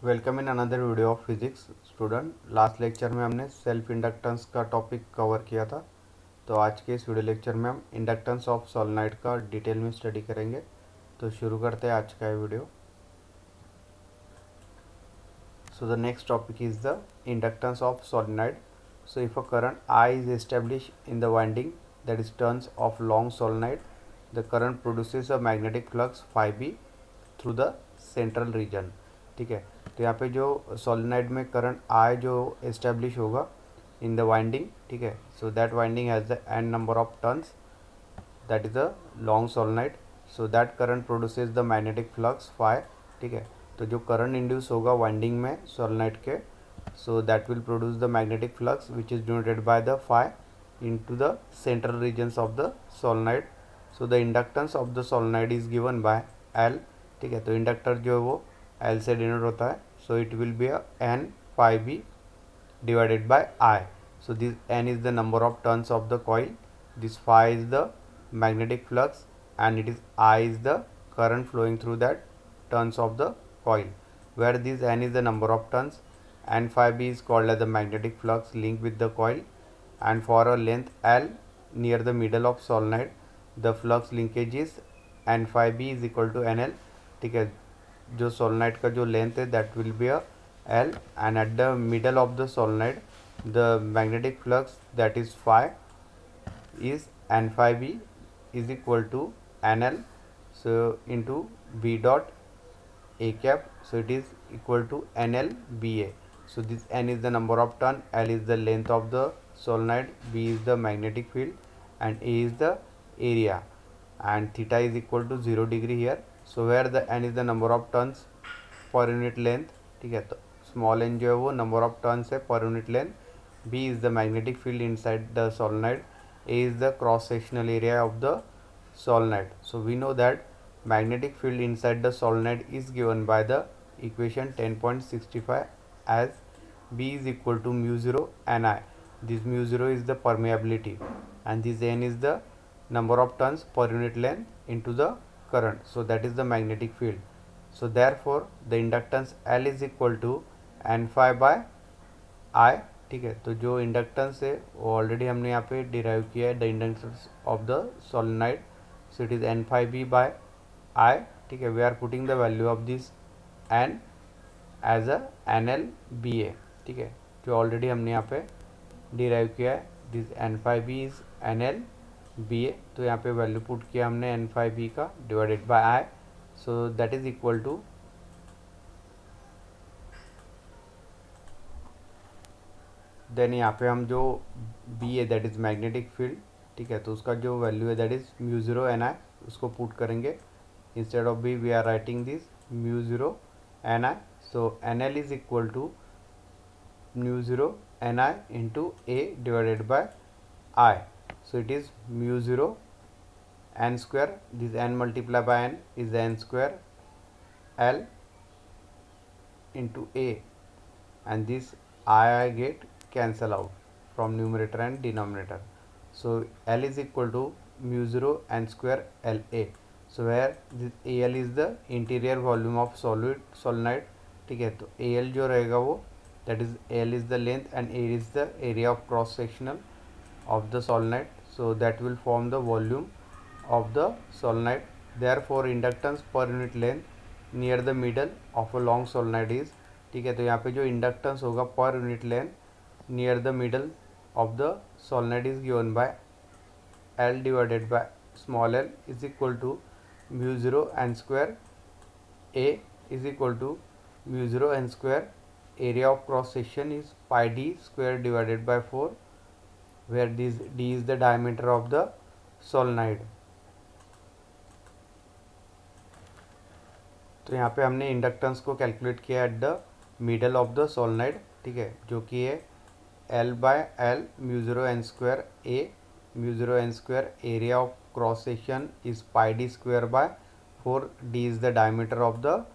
Welcome in another video of physics student. Last lecture में हमने self inductance का topic cover किया था। तो आज के इस वीडियो लेक्चर में हम इंडक्टेंस ऑफ सोलेनोइड का डिटेल में स्टडी करेंगे। तो शुरू करते हैं आज का ये video. So the next topic is the inductance of solenoid. So if a current I is established in the winding that is turns of long solenoid, the current produces a magnetic flux phi b through the central region. ठीक है, तो यहाँ पे जो solenoid में current I जो establish होगा in the winding, ठीक है, so that winding has the n number of turns, that is a long solenoid. So that current produces the magnetic flux phi. ठीक है, तो जो करंट इंड्यूस होगा वाइंडिंग में सोलेनोइड के, so that will produce the magnetic flux which is denoted by the phi into the central regions of the solenoid. So the inductance of the solenoid is given by L। ठीक है, तो inductor जो है वो L से denote होता है। So it will B n phi b divided by I। so this n is the number of turns of the coil, this phi is the magnetic flux, and it is I is the current flowing through that turns of the coil, where this n is the number of turns and phi b is called as the magnetic flux linked with the coil, and for a length L near the middle of solenoid the flux linkage is n phi b is equal to nl। ठीक है, जो solenoid का जो length है that will be a L, and at the middle of the solenoid the magnetic flux that is phi is n phi b is equal to nl, so into b dot a cap, so it is equal to nl ba। so this n is the number of turn, L is the length of the solenoid, b is the magnetic field, and a is the area, and theta is equal to 0 degree here। so where the n is the number of turns पर unit length. ठीक है, तो small N जो है वो number of turns है per unit length, B is the magnetic field inside the solenoid, A is the cross sectional area of the solenoid. So we know that magnetic field inside the solenoid is given by the equation 10.65 as B is equal to mu 0 Ni। this mu 0 is the permeability and this N is the number of turns per unit length into the current, so that is the magnetic field। so therefore the inductance L is equal to n phi by I। ठीक है, तो जो inductance है वो already हमने यहाँ पे derive किया है, the inductance of the solenoid, so it is n phi b by I। ठीक है, we are putting the value of this n as a nl ba। ठीक है, जो ऑलरेडी हमने यहाँ पे डिराइव किया है, this n phi b is nl ba। तो यहाँ पे वैल्यू पुट किया हमने n phi b का divided by I, so that is equal to, then यहाँ पे हम जो बी है दैट इज़ मैग्नेटिक फील्ड, ठीक है, तो उसका जो वैल्यू है that is mu zero N I, उसको पुट करेंगे। Instead of B we are writing this mu zero N I. So N L is equal to mu zero N I into A divided by I. So it is mu zero N square, this N multiply by N is N square L into a, and this I get cancel out from numerator and denominator, so L is equal to mu 0 n square L a। so where this AL is the interior volume of solenoid। ठीक है, तो AL जो रहेगा वो that is AL is the length and A is the area of cross sectional of the solenoid, so that will form the volume of the solenoid। therefore inductance per unit length near the middle of a long solenoid is, ठीक है, तो यहाँ पे जो inductance होगा per unit length near the middle of the solenoid is given by L divided by small l is equal to mu zero N square, A is equal to mu zero N square, area of cross section is pi d square divided by 4, where this d is the diameter of the solenoid. तो यहाँ पे हमने inductance को calculate किया at the middle of the solenoid. ठीक है, जो कि है L by l mu zero N square A mu zero N square, area of cross section is pi d square by 4, d is the diameter of the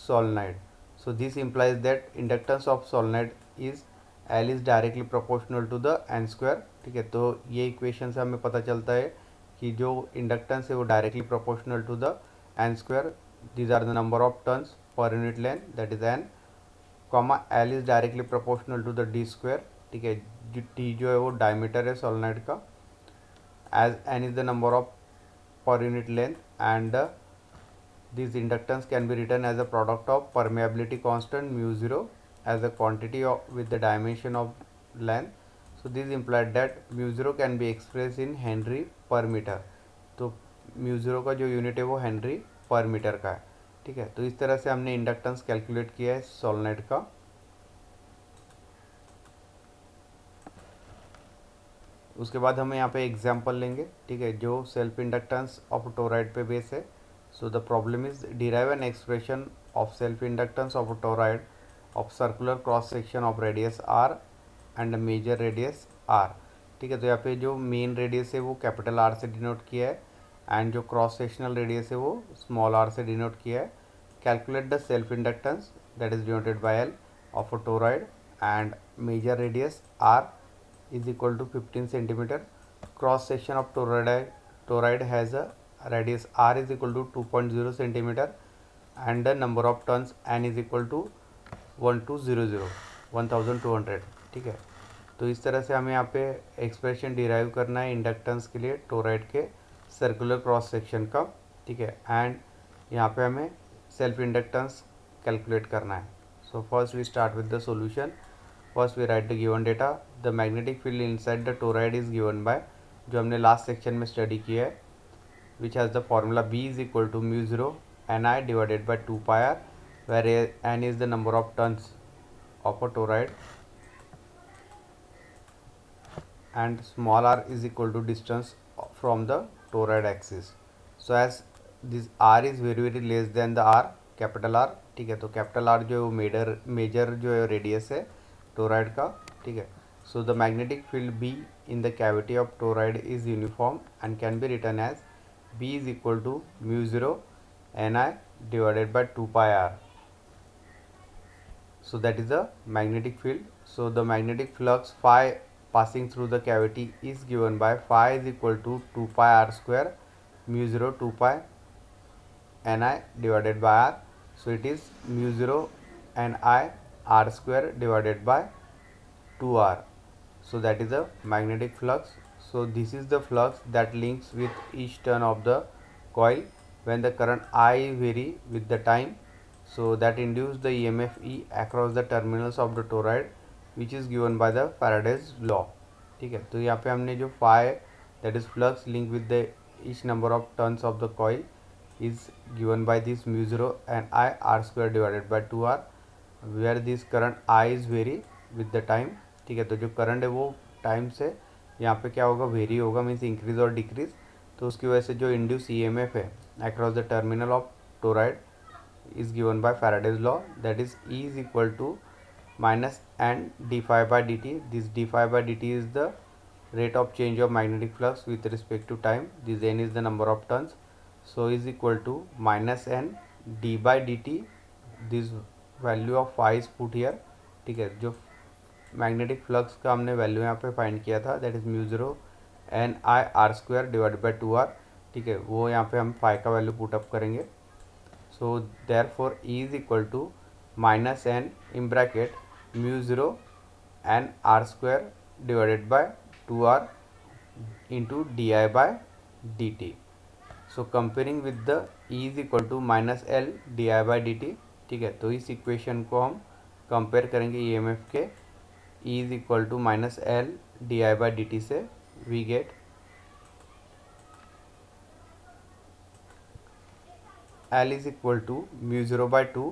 solenoid. So this implies that inductance of solenoid is L is directly proportional to the n square. ठीक है, तो ये equation से हमें पता चलता है कि जो इंडक्टेंस है वो directly proportional to the n square. These are the number of turns per unit length, that is n, comma l is directly proportional to the d square, ठीक है, जो टी जो है वो डायमीटर है सोलेनॉइड का, as n is the number of per unit length, and this inductance can be written as a product of permeability constant mu zero as a quantity of with the dimension of length. So this implied that mu zero can be expressed in Henry per meter. तो mu zero का जो unit है वो Henry पर metre का है, ठीक है। तो इस तरह से हमने इंडक्टेंस कैलकुलेट किया है सोलेनॉइड का। उसके बाद हम यहाँ पे एग्जांपल लेंगे, ठीक है, जो सेल्फ इंडक्टेंस ऑफ टोराइड पे बेस है। So the problem is derive an expression of self inductance of toroid of circular cross section of radius r and major radius R, ठीक है। तो यहाँ पे जो मेन रेडियस है वो कैपिटल आर से डिनोट किया है, एंड जो क्रॉस सेक्शनल रेडियस है वो स्मॉल आर से डिनोट किया है। Calculate the self inductance that is denoted by L of a toroid, and major radius R is equal to 15 centimeter. Cross section of toroid has a radius r is equal to 2.0 centimeter, and the number of turns n is equal to 1200, ठीक है। तो इस तरह से हमें यहाँ पे expression derive करना है इंडक्टेंस के लिए टोराइड के सर्कुलर क्रॉस सेक्शन का, ठीक है, एंड यहाँ पे हमें सेल्फ इंडक्टेंस कैलकुलेट करना है। So first we start with the solution. First we write the given data. The magnetic field inside the toroid is given by, जो हमने लास्ट सेक्शन में स्टडी किया है, which has the formula B is equal to mu zero n I divided by 2 pi r, where n is the number of turns of a toroid and small r is equal to distance from the toroid axis. So as this r is very less than the r, capital r, ठीक है। तो capital r जो है major जो है radius है toroid का, ठीक है। So the magnetic field B in the cavity of toroid is uniform and can be written as B is equal to mu zero n I divided by 2 pi r. So that is the magnetic field. So the magnetic flux phi passing through the cavity is given by phi is equal to 2 pi r square mu 0 2 pi n I divided by r. So it is mu 0 n I r square divided by 2r. So that is the magnetic flux. So this is the flux that links with each turn of the coil when the current I vary with the time. So that induce the EMF E across the terminals of the toroid, which is given by the Faraday's law, ठीक है। तो यहाँ पे हमने जो phi that is flux link with the each number of turns of the coil is given by this mu 0 and I r square divided by 2r, where this current I is vary with the time, ठीक है। तो जो current है वो time से यहाँ पे क्या होगा, वेरी होगा, मीन्स इंक्रीज और डिक्रीज। तो उसकी वजह से जो इंड्यूस EMF है across the terminal of toroid is given by Faraday's law, that is E is equal to minus n d phi by dt. This d phi by dt is the rate of change of magnetic flux with respect to time. This n is the number of turns, so is equal to minus n d by dt. This value of phi is put here, ठीक है। जो magnetic flux का हमने value यहाँ पे find किया था, that is mu zero n I r square divide by 2r, ठीक है, वो यहाँ पे हम फाई का वैल्यू पुटअप करेंगे। So therefore E is equal to minus n in bracket mu 0 and r square divided by 2r into di by dt. So comparing with the E is equal to minus L di by dt, ठीक है। तो इस equation को हम compare करेंगे EMF के E is equal to minus L di by dt से, we get L is equal to mu 0 by 2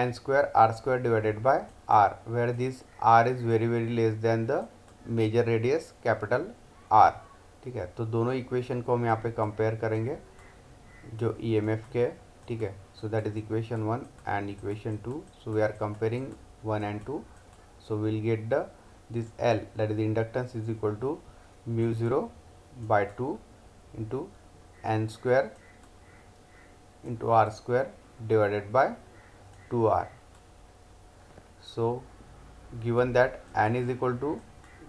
n square r square divided by r, where this r is very less than the major radius capital R, ठीक है। तो दोनों equation को हम यहाँ पे compare करेंगे जो EMF के, ठीक है। So that is equation 1 and equation 2. So we are comparing 1 and 2. So we will get the this L, that is the inductance, is equal to mu 0 by 2 into n square into r square divided by 2r. So given that n is equal to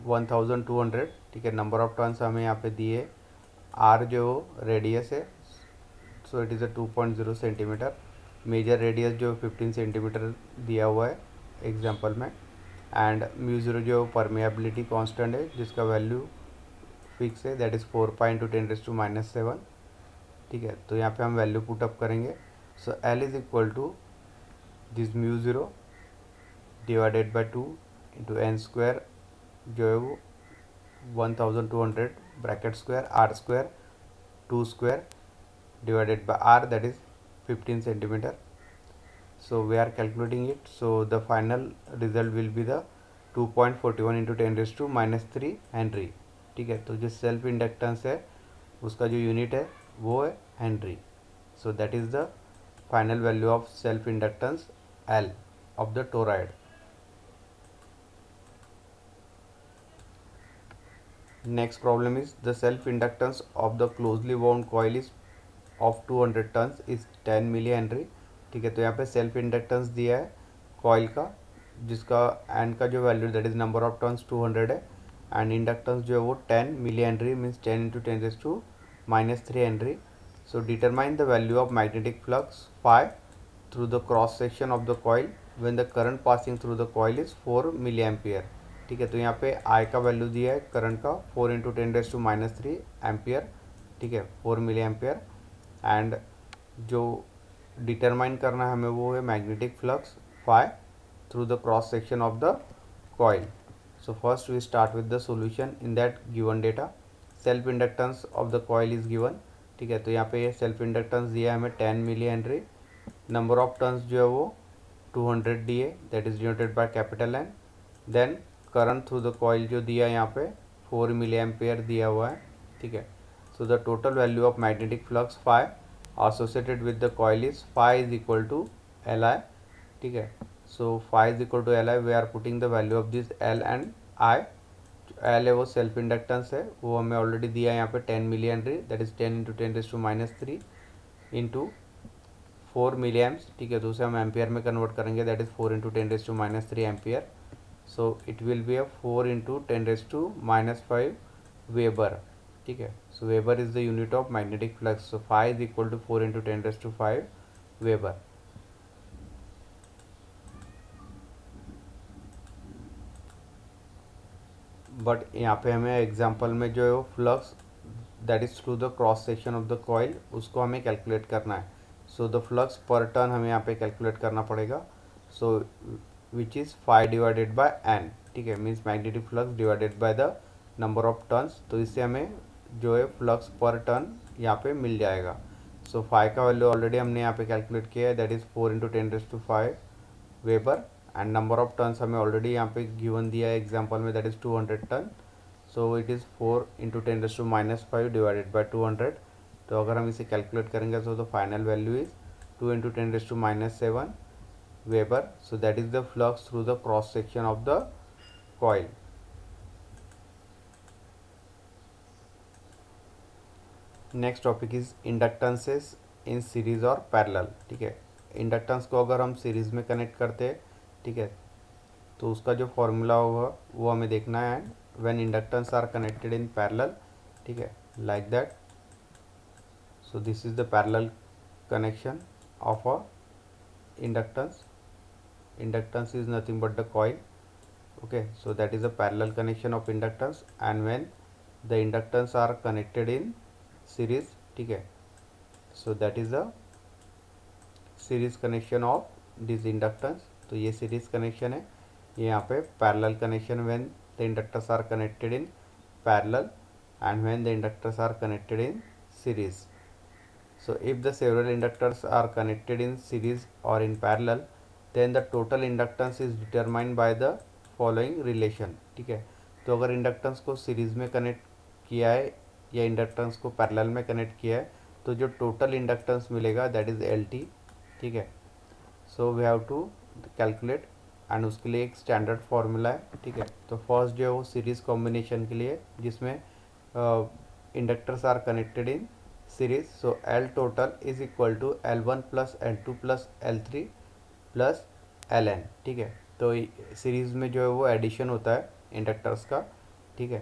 1200, ठीक है। Number of turns हमें यहाँ पे दिए, r जो radius है, so it is a 2.0 centimetre, major radius जो 15 centimetre दिया हुआ है एग्जांपल में, एंड म्यू ज़ीरो जो परमेबिलिटी कांस्टेंट है जिसका वैल्यू फिक्स है, दैट इज़ 4 पाई इंटू 10⁻⁷, ठीक है। तो यहाँ पे हम वैल्यू पुटअप करेंगे। So L is equal to this mu zero divided by 2 into N square जो है वो 1200 bracket square R square 2 square divided by r, that is 15 centimeter. So we are calculating it. So the final result will be the 2.41 into 10⁻³ Henry, ठीक है। तो जो self inductance है उसका जो यूनिट है वो है Henry. So that is the final value of self inductance L of the toroid. Next problem is the self inductance of the closely wound coil is of 200 turns is 10 milli henry, ठीक है। तो यहाँ पे self inductance दिया है coil का जिसका एन का जो वैल्यू that is number of turns 200 है, एंड इंडक्टेंस जो है वो 10 milli henry means 10 into 10⁻³ henry. So determine the value of magnetic flux phi through the cross section of the coil when the current passing through the coil is 4 milli ampere, ठीक है। तो यहाँ पे आई का value दिया है current का 4 into 10⁻³ ampere, ठीक है, 4 मिली एम्पियर। एंड जो डिटरमाइन करना है हमें वो है magnetic flux phi through the cross section of the coil. So first we start with the solution in that given data. Self inductance of the coil is given, ठीक है। तो यहाँ पे सेल्फ इंडक्टेंस दिया है हमें 10 milli henry, number of turns जो है वो 200 दिए that is denoted by capital n, then current through the coil जो दिया है यहाँ पे 4 मिली एम्पियर दिया हुआ है, ठीक है। So the total value of magnetic flux phi associated with the coil is phi is equal to Li, ठीक है। So phi is equal to Li, we are putting the value of this L and I। L है वो self inductance है, वो हमें already दिया है यहाँ पे 10 milli henry that is 10 into 10⁻³ into 4 milli amps, ठीक है। तो उसे हम एम्पियर में कन्वर्ट करेंगे that is 4 into 10⁻³ ampere. So it will be 4 into 10⁻⁵ weber, ठीक है। So weber is the unit of magnetic flux, so phi is equal to 4 into 10⁵ weber. But यहाँ पे हमें एग्जांपल में जो है वो flux that is through the cross section of the coil उसको हमें कैलकुलेट करना है। So the flux per turn हमें यहाँ पे कैलकुलेट करना पड़ेगा। So which is phi divided by N, ठीक है, means magnetic flux divided by the number of turns. तो इससे हमें जो है फ्लक्स पर टर्न यहाँ पे मिल जाएगा। सो फाई का वैल्यू ऑलरेडी हमने यहाँ पे कैलकुलेट किया है that is 4 into 10⁵ weber, and number of turns हमें ऑलरेडी यहाँ पे गिवन दिया है एग्जांपल में that is 200 turn. So it is 4 into 10⁻⁵ divided by 200। तो अगर हम इसे कैलकुलेट करेंगे तो the final value is 2 into 10⁻⁷ weber. So that is the flux through the cross section of the coil. Next topic is inductances in series और parallel, ठीक है। Inductance को अगर हम सीरीज में कनेक्ट करते हैं, ठीक है, तो उसका जो फॉर्मूला होगा वो हमें देखना है। When inductance are connected in parallel, ठीक है, like that. So this is the parallel connection of a inductance. Inductance is nothing but the coil, okay, so that is a parallel connection of inductance, and when the inductance are connected in series, ठीक है, so that is a series connection of this inductance। तो ये series connection है, ये यहाँ पे parallel connection when the inductors are connected in parallel and when the inductors are connected in series। So if the several inductors are connected in series or in parallel, then the total inductance is determined by the following relation, ठीक है। तो अगर inductance को series में connect किया है या inductance को पैरेलल में कनेक्ट किया है तो जो टोटल इंडक्टेंस मिलेगा दैट इज़ LT, ठीक है। So we have to calculate, and उसके लिए एक स्टैंडर्ड फार्मूला है, ठीक है। तो फर्स्ट जो है वो सीरीज़ कॉम्बिनेशन के लिए जिसमें inductors are connected in series. So L total is equal to L1 plus L2 plus L3 plus Ln, ठीक है। तो सीरीज़ में जो है वो एडिशन होता है इंडक्टर्स का, ठीक है,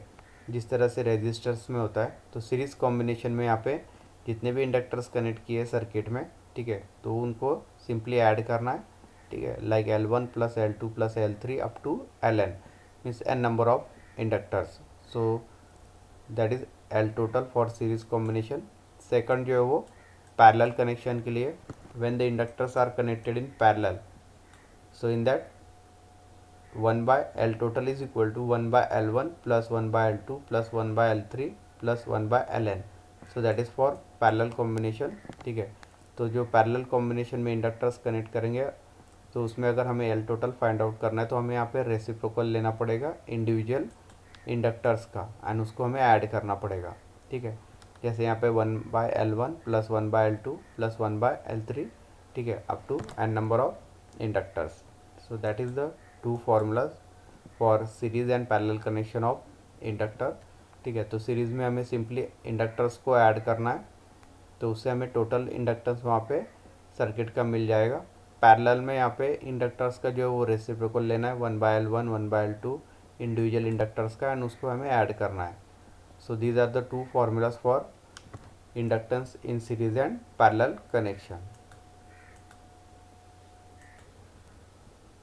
जिस तरह से रेजिस्टर्स में होता है। तो सीरीज़ कॉम्बिनेशन में यहाँ पे जितने भी इंडक्टर्स कनेक्ट किए सर्किट में ठीक है, तो उनको सिंपली ऐड करना है, ठीक है, like L1 plus L2 plus L3 up to Ln means n number of inductors, so that is L total for series combination. Second जो है वो पैरेलल कनेक्शन के लिए, when the inductors are connected in parallel, so in that 1 by L total is equal to 1 by L1 plus 1 by L2 plus 1 by L3 plus 1 by Ln, so that is for parallel combination। ठीक है, तो जो parallel combination में inductors connect करेंगे तो उसमें अगर हमें L टोटल फाइंड आउट करना है तो हमें यहाँ पे रेसिप्रोकल लेना पड़ेगा इंडिविजुअल इंडक्टर्स का एंड उसको हमें ऐड करना पड़ेगा। ठीक है, जैसे यहाँ पे 1 by L1 plus 1 by L2 plus 1 by L3, ठीक है, up to n number of inductors. So that is the two formulas for series and parallel connection of inductor. ठीक है, तो सीरीज़ में हमें सिंपली इंडक्टर्स को ऐड करना है, तो उससे हमें टोटल इंडक्टेंस वहाँ पे सर्किट का मिल जाएगा। पैरेलल में यहाँ पे इंडक्टर्स का जो है वो रेसिप्रोकल लेना है 1 by L1 1 by L2 individual inductors का एंड उसको हमें ऐड करना है। So these are the two formulas for inductance in series and parallel connection.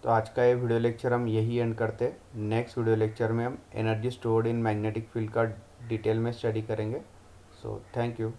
तो आज का ये वीडियो लेक्चर हम यही एंड करते हैं। नेक्स्ट वीडियो लेक्चर में हम energy stored in magnetic field का डिटेल में स्टडी करेंगे। So thank you.